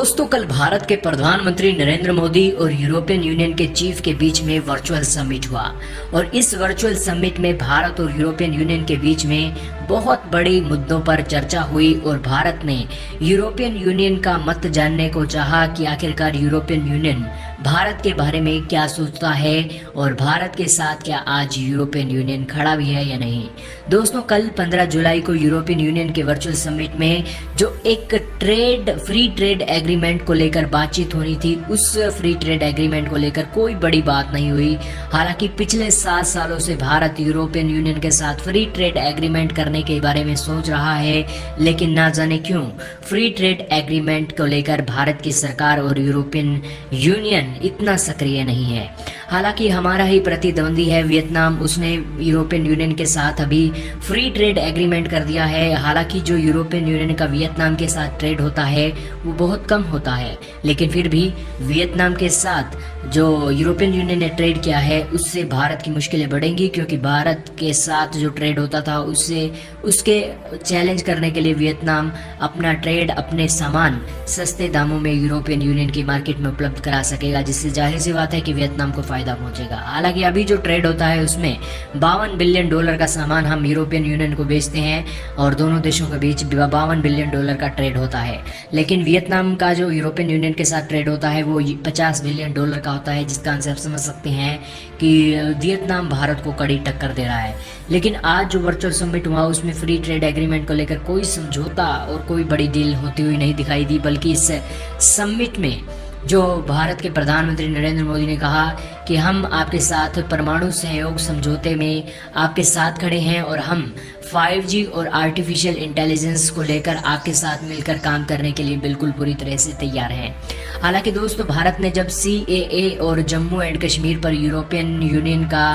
दोस्तों, कल भारत के प्रधानमंत्री नरेंद्र मोदी और यूरोपियन यूनियन के चीफ के बीच में वर्चुअल समिट हुआ और इस वर्चुअल समिट में भारत और यूरोपियन यूनियन के बीच में बहुत बड़ी मुद्दों पर चर्चा हुई और भारत ने यूरोपियन यूनियन का मत जानने को चाहा कि आखिरकार यूरोपियन यूनियन भारत के बारे में क्या सोचता है और भारत के साथ क्या आज यूरोपियन यूनियन खड़ा भी है या नहीं। दोस्तों, कल 15 जुलाई को यूरोपियन यूनियन के वर्चुअल समिट में जो एक फ्री ट्रेड एग्रीमेंट को लेकर बातचीत होनी थी, उस फ्री ट्रेड एग्रीमेंट को लेकर कोई बड़ी बात नहीं हुई। हालांकि पिछले 7 सालों से भारत यूरोपियन यूनियन के साथ फ्री ट्रेड एग्रीमेंट करने के बारे में सोच रहा है, लेकिन ना जाने क्यों फ्री ट्रेड एग्रीमेंट को लेकर भारत की सरकार और यूरोपियन यूनियन इतना सक्रिय नहीं है। हालांकि हमारा ही प्रतिद्वंदी है वियतनाम, उसने यूरोपियन यूनियन के साथ अभी फ्री ट्रेड एग्रीमेंट कर दिया है। हालांकि जो यूरोपियन यूनियन का वियतनाम के साथ ट्रेड होता है वो बहुत कम होता है, लेकिन फिर भी वियतनाम के साथ जो यूरोपियन यूनियन ने ट्रेड किया है उससे भारत की मुश्किलें बढ़ेंगी, क्योंकि भारत के साथ जो ट्रेड होता था उसके चैलेंज करने के लिए वियतनाम अपना ट्रेड, अपने सामान सस्ते दामों में यूरोपियन यूनियन की मार्केट में उपलब्ध करा सकेगा, जिससे जाहिर सी बात है कि वियतनाम को फायदा पहुंचेगा। हालांकि अभी जो ट्रेड होता है उसमें $52 बिलियन का सामान हम यूरोपियन यूनियन को बेचते हैं और दोनों देशों के बीच $52 बिलियन का ट्रेड होता है। लेकिन वियतनाम का जो यूरोपियन यूनियन के साथ ट्रेड होता है वो $50 बिलियन का होता है, जिसका आंसर आप समझ सकते हैं कि वियतनाम भारत को कड़ी टक्कर दे रहा है। लेकिन आज जो वर्चुअल समिट हुआ उसमें फ्री ट्रेड एग्रीमेंट को लेकर कोई समझौता और कोई बड़ी डील होती हुई नहीं दिखाई दी, बल्कि इस समिट में जो भारत के प्रधानमंत्री नरेंद्र मोदी ने कहा कि हम आपके साथ परमाणु सहयोग समझौते में आपके साथ खड़े हैं और हम 5G और आर्टिफिशियल इंटेलिजेंस को लेकर आपके साथ मिलकर काम करने के लिए बिल्कुल पूरी तरह से तैयार हैं। हालांकि दोस्तों, भारत ने जब CAA और जम्मू एंड कश्मीर पर यूरोपियन यूनियन का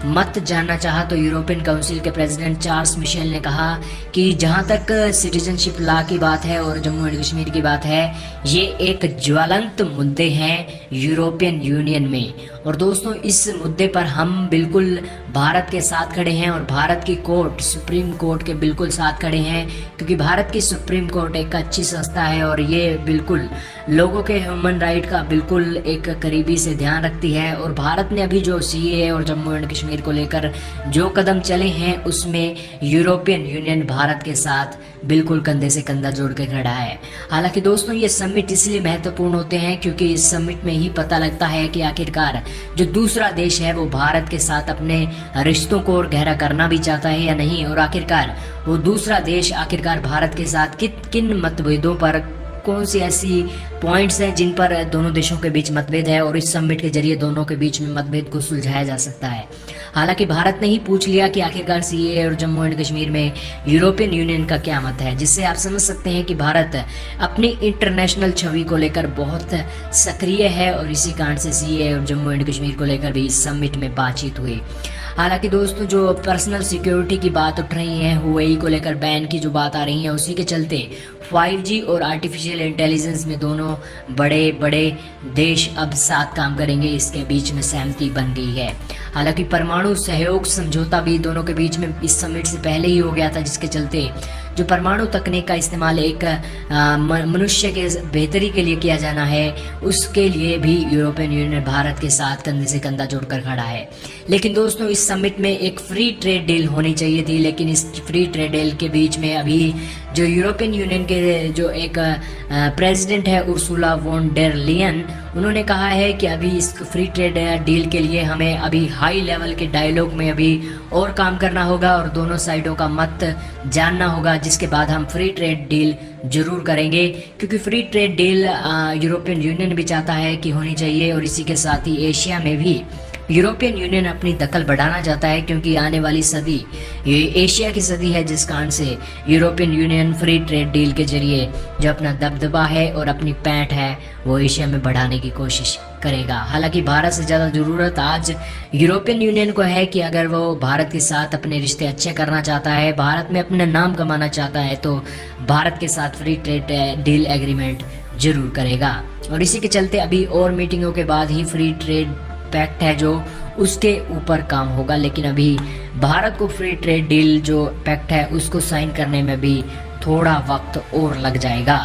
मत जानना चाहा तो यूरोपियन काउंसिल के प्रेसिडेंट चार्ल्स मिशेल ने कहा कि जहां तक सिटीजनशिप लॉ की बात है और जम्मू एंड कश्मीर की बात है, ये एक ज्वलंत मुद्दे हैं यूरोपियन यूनियन में। और दोस्तों, इस मुद्दे पर हम बिल्कुल भारत के साथ खड़े हैं और भारत की कोर्ट, सुप्रीम कोर्ट के बिल्कुल साथ खड़े हैं, क्योंकि भारत की सुप्रीम कोर्ट एक अच्छी संस्था है और ये बिल्कुल लोगों के ह्यूमन राइट का बिल्कुल एक करीबी से ध्यान रखती है। और भारत ने अभी जो CAA और जम्मू एंड कश्मीर को लेकर जो कदम चले हैं उसमें यूरोपियन यूनियन भारत के साथ बिल्कुल कंधे से कंधा जोड़ के खड़ा है। हालांकि दोस्तों, ये समिट इसलिए महत्वपूर्ण होते हैं क्योंकि इस समिट में ही पता लगता है कि आखिरकार जो दूसरा देश है वो भारत के साथ अपने रिश्तों को और गहरा करना भी चाहता है या नहीं, और आखिरकार वो दूसरा देश आखिरकार भारत के साथ किन मतभेदों पर, कौन सी ऐसी पॉइंट्स हैं जिन पर दोनों देशों के बीच मतभेद है और इस समिट के जरिए दोनों के बीच में मतभेद को सुलझाया जा सकता है। हालांकि भारत ने ही पूछ लिया कि आखिरकार CAA और जम्मू एंड कश्मीर में यूरोपियन यूनियन का क्या मत है, जिससे आप समझ सकते हैं कि भारत अपनी इंटरनेशनल छवि को लेकर बहुत सक्रिय है और इसी कारण से CAA और जम्मू एंड कश्मीर को लेकर भी इस समिट में बातचीत हुई। हालांकि दोस्तों, जो पर्सनल सिक्योरिटी की बात उठ रही है, हुवेई को लेकर बैन की जो बात आ रही है, उसी के चलते 5G और आर्टिफिशियल इंटेलिजेंस में दोनों बड़े बड़े देश अब साथ काम करेंगे, इसके बीच में सहमति बन गई है। हालांकि परमाणु सहयोग समझौता भी दोनों के बीच में इस समिट से पहले ही हो गया था, जिसके चलते जो परमाणु तकनीक का इस्तेमाल एक मनुष्य के बेहतरी के लिए किया जाना है, उसके लिए भी यूरोपियन यूनियन भारत के साथ कंधे से कंधा जोड़कर खड़ा है। लेकिन दोस्तों, इस समिट में एक फ्री ट्रेड डील होनी चाहिए थी, लेकिन इस फ्री ट्रेड डील के बीच में अभी जो यूरोपियन यूनियन के जो एक प्रेसिडेंट है उर्सुला वॉन डेर लियन, उन्होंने कहा है कि अभी इस फ्री ट्रेड डील के लिए हमें अभी हाई लेवल के डायलॉग में अभी और काम करना होगा और दोनों साइडों का मत जानना होगा, जिसके बाद हम फ्री ट्रेड डील जरूर करेंगे। क्योंकि free trade deal European union भी चाहता है कि होनी चाहिए और इसी के साथ ही एशिया में भी यूरोपियन यूनियन अपनी दखल बढ़ाना चाहता है, क्योंकि आने वाली सदी ये एशिया की सदी है, जिस कारण से European union free trade deal के जरिए जो अपना दबदबा है और अपनी पैठ है वो एशिया में बढ़ाने की कोशिश करेगा। हालांकि भारत से ज़्यादा ज़रूरत आज यूरोपियन यूनियन को है कि अगर वो भारत के साथ अपने रिश्ते अच्छे करना चाहता है, भारत में अपना नाम कमाना चाहता है, तो भारत के साथ फ्री ट्रेड डील एग्रीमेंट जरूर करेगा। और इसी के चलते अभी और मीटिंगों के बाद ही फ्री ट्रेड पैक्ट है जो उसके ऊपर काम होगा, लेकिन अभी भारत को फ्री ट्रेड डील जो पैक्ट है उसको साइन करने में भी थोड़ा वक्त और लग जाएगा।